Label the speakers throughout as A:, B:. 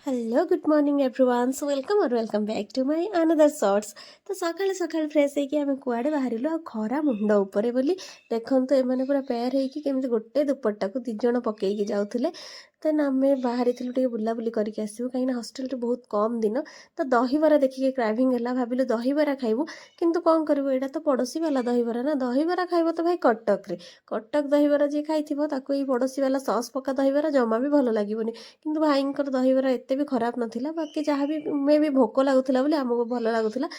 A: Hello good morning everyone so welcome back to my another shorts. तो सकाଳେ सकाଳେ fresh होइकी आमे कुआडे बाहरिलु आ खरा मुंड उपरे बोली देखंतु एमाने पूरा पेयर होइकी केमति गोटे दुपट्टा को 2 जण पकेइकी जाउथिले। देन आमे बाहरिथिलु टिके बुलाबुली करिके आसिबु काइना हॉस्टल रे बहुत कम दिन तो दहीबरा देखिके क्राइविंग हला भाबिलु दहीबरा खाइबु किंतु कोन करबु एटा तो पड़ोसी वाला दहीबरा ना दहीबरा खाइबो तो भाई कटक रे कटक दहीबरा जे खाइथिबो ताको ई पड़ोसी वाला सॉस पका दहीबरा जमा भी भलो लागिबोनी किंतु भाईंकर दहीबरा एते भी खराब नथिला बाकी जहाँ भी मे भी भोक लागुଥିଲା ବୋଲି ଆମକୁ ଭଲ ଲାଗୁଥିଲା।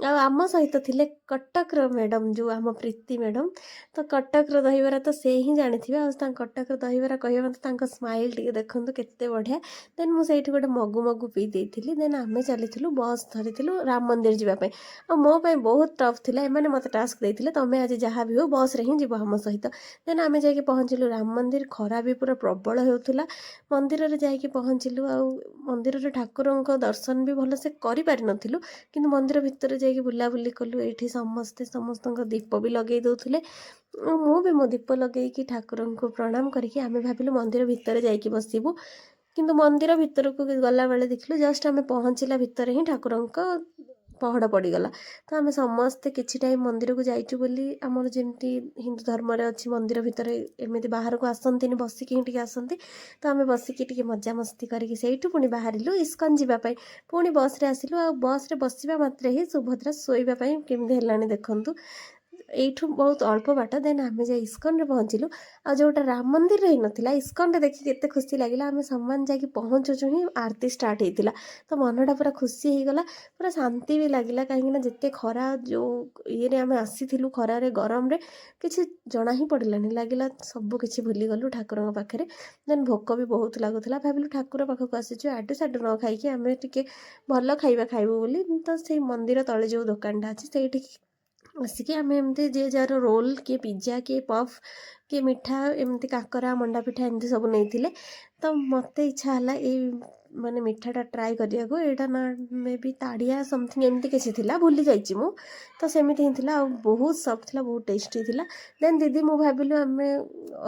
A: ଆଉ ଆମ ସହିତ ଥିଲେ କଟକର ମ୍ୟାଡ଼ମ୍ ଯେଉଁ ଆମ ପ୍ରୀତି ମ୍ୟାଡ଼ମ୍ ତ କଟକର ଦହିବରା ତ ସେ ହିଁ ଜାଣିଥିବେ ଆଉ ତାଙ୍କ କଟକର ଦହିବରା କହିବା ମୋତେ ତାଙ୍କ ସ୍ମାଇଲ୍ ଟିକେ ଦେଖନ୍ତୁ କେତେ ବଢ଼ିଆ। ଦେନ୍ ମୁଁ ସେଇଠି ଗୋଟେ ମଗୁ ମଗୁ ପିଇ ଦେଇଥିଲି। ଦେନ୍ ଆମେ ଚାଲିଥିଲୁ ବସ୍ ଧରିଥିଲୁ ରାମ ମନ୍ଦିର ଯିବା ପାଇଁ। ଆଉ ମୋ ପାଇଁ ବହୁତ ଟଫ୍ ଥିଲା ଏମାନେ ମୋତେ ଟାସ୍କ ଦେଇଥିଲେ ତମେ ଆଜି ଯାହା ବି ହଉ ବସ୍ରେ ହିଁ ଯିବ ଆମ ସହିତ। ଦେନ୍ ଆମେ ଯାଇକି ପହଞ୍ଚିଲୁ ରାମ ମନ୍ଦିର ଖରା ବି ପୁରା ପ୍ରବଳ ହେଉଥିଲା। ମନ୍ଦିରରେ ଯାଇକି ପହଞ୍ଚିଲୁ ଆଉ ମନ୍ଦିରରେ ଠାକୁରଙ୍କ ଦର୍ଶନ ବି ଭଲସେ କରିପାରିନଥିଲୁ କିନ୍ତୁ ମନ୍ଦିର ଭିତରେ ଯାଇକି ବୁଲାବୁଲି କଲୁ। ଏଇଠି ସମସ୍ତେ ସମସ୍ତଙ୍କ ଦୀପ ବି ଲଗେଇ ଦେଉଥିଲେ। ମୁଁ ବି ମୋ ଦୀପ ଲଗେଇକି ଠାକୁରଙ୍କୁ ପ୍ରଣାମ କରିକି ଆମେ ଭାବିଲୁ ମନ୍ଦିର ଭିତରେ ଯାଇକି ବସିବୁ କିନ୍ତୁ ମନ୍ଦିର ଭିତରକୁ ଗଲାବେଳେ ଦେଖିଲୁ ଜଷ୍ଟ ଆମେ ପହଞ୍ଚିଲା ଭିତରେ ହିଁ ଠାକୁରଙ୍କ ପହଡ଼ ପଡ଼ିଗଲା। ତ ଆମେ ସମସ୍ତେ କିଛି ଟାଇମ୍ ମନ୍ଦିରକୁ ଯାଇଛୁ ବୋଲି ଆମର ଯେମିତି ହିନ୍ଦୁ ଧର୍ମରେ ଅଛି ମନ୍ଦିର ଭିତରେ ଏମିତି ବାହାରକୁ ଆସନ୍ତିନି ବସିକି ହିଁ ଟିକେ ଆସନ୍ତି ତ ଆମେ ବସିକି ଟିକେ ମଜାମସ୍ତି କରିକି ସେଇଠୁ ପୁଣି ବାହାରିଲୁ ଇସ୍କନ ଯିବା ପାଇଁ। ପୁଣି ବସ୍ରେ ଆସିଲୁ ଆଉ ବସ୍ରେ ବସିବା ମାତ୍ରେ ହିଁ ସୁଭଦ୍ରା ଶୋଇବା ପାଇଁ କେମିତି ହେଲାଣି ଦେଖନ୍ତୁ। ଏଇଠୁ ବହୁତ ଅଳ୍ପ ବାଟ ଦେନ୍ ଆମେ ଯାଇ ଇସ୍କନରେ ପହଞ୍ଚିଲୁ ଆଉ ଯେଉଁଟା ରାମ ମନ୍ଦିର ହେଇନଥିଲା ଇସ୍କନରେ ଦେଖିକି ଏତେ ଖୁସି ଲାଗିଲା। ଆମେ ସମାନ ଯାଇକି ପହଞ୍ଚୁଛୁ ହିଁ ଆରତି ଷ୍ଟାର୍ଟ ହେଇଥିଲା ତ ମନଟା ପୁରା ଖୁସି ହେଇଗଲା ପୁରା ଶାନ୍ତି ବି ଲାଗିଲା କାହିଁକିନା ଯେତେ ଖରା ଯେଉଁ ଇଏରେ ଆମେ ଆସିଥିଲୁ ଖରାରେ ଗରମରେ କିଛି ଜଣା ହିଁ ପଡ଼ିଲାନି ଲାଗିଲା ସବୁ କିଛି ଭୁଲିଗଲୁ ଠାକୁରଙ୍କ ପାଖରେ। ଦେନ୍ ଭୋକ ବି ବହୁତ ଲାଗୁଥିଲା ଭାବିଲୁ ଠାକୁର ପାଖକୁ ଆସିଛୁ ଆଡ଼ୁ ସାଡ଼ୁ ନ ଖାଇକି ଆମେ ଟିକେ ଭଲ ଖାଇବା ଖାଇବୁ ବୋଲି ତ ସେଇ ମନ୍ଦିର ତଳେ ଯେଉଁ ଦୋକାନଟା ଅଛି ସେଇଠିକି ଆସିକି ଆମେ ଏମିତି ଯିଏ ଯାହାର ରୋଲ୍ କିଏ ପିଜ୍ଜା କିଏ ପଫ୍ କିଏ ମିଠା ଏମିତି କାକରା ମଣ୍ଡା ପିଠା ଏମିତି ସବୁ ନେଇଥିଲେ। ତ ମୋତେ ଇଚ୍ଛା ହେଲା ଏଇ ମାନେ ମିଠାଟା ଟ୍ରାଏ କରିବାକୁ ଏଇଟା ନା ମେ ବି ତାଡ଼ିଆ ସମଥିଙ୍ଗ ଏମିତି କିଛି ଥିଲା ଭୁଲି ଯାଇଛି ମୁଁ ତ ସେମିତି ହିଁ ଥିଲା ଆଉ ବହୁତ ସଫ୍ଟ ଥିଲା ବହୁତ ଟେଷ୍ଟି ଥିଲା। ଦେନ୍ ଦିଦି ମୁଁ ଭାବିଲୁ ଆମେ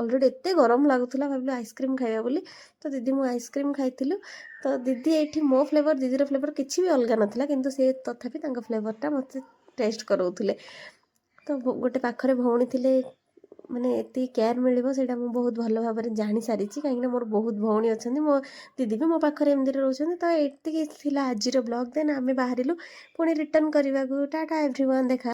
A: ଅଲରେଡ଼ି ଏତେ ଗରମ ଲାଗୁଥିଲା ଭାବିଲୁ ଆଇସ୍କ୍ରିମ୍ ଖାଇବା ବୋଲି ତ ଦିଦି ମୁଁ ଆଇସ୍କ୍ରିମ୍ ଖାଇଥିଲୁ। ତ ଦିଦି ଏଇଠି ମୋ ଫ୍ଲେଭର ଦିଦିର ଫ୍ଲେଭର କିଛି ବି ଅଲଗା ନଥିଲା କିନ୍ତୁ ସେ ତଥାପି ତାଙ୍କ ଫ୍ଲେଭରଟା ମୋତେ ଟେଷ୍ଟ କରାଉଥିଲେ। ତ ଗୋଟେ ପାଖରେ ଭଉଣୀ ଥିଲେ ମାନେ ଏତିକି କେୟାର ମିଳିବ ସେଇଟା ମୁଁ ବହୁତ ଭଲ ଭାବରେ ଜାଣିସାରିଛି କାହିଁକିନା ମୋର ବହୁତ ଭଉଣୀ ଅଛନ୍ତି ମୋ ଦିଦି ବି ମୋ ପାଖରେ ଏମିତିରେ ରହୁଛନ୍ତି। ତ ଏତିକି ଥିଲା ଆଜିର ବ୍ଲଗ୍ ଦେନ୍ ଆମେ ବାହାରିଲୁ ପୁଣି ରିଟର୍ନ କରିବାକୁ। ଟାଟା ଏଭ୍ରିୱାନ୍ ଦେଖା।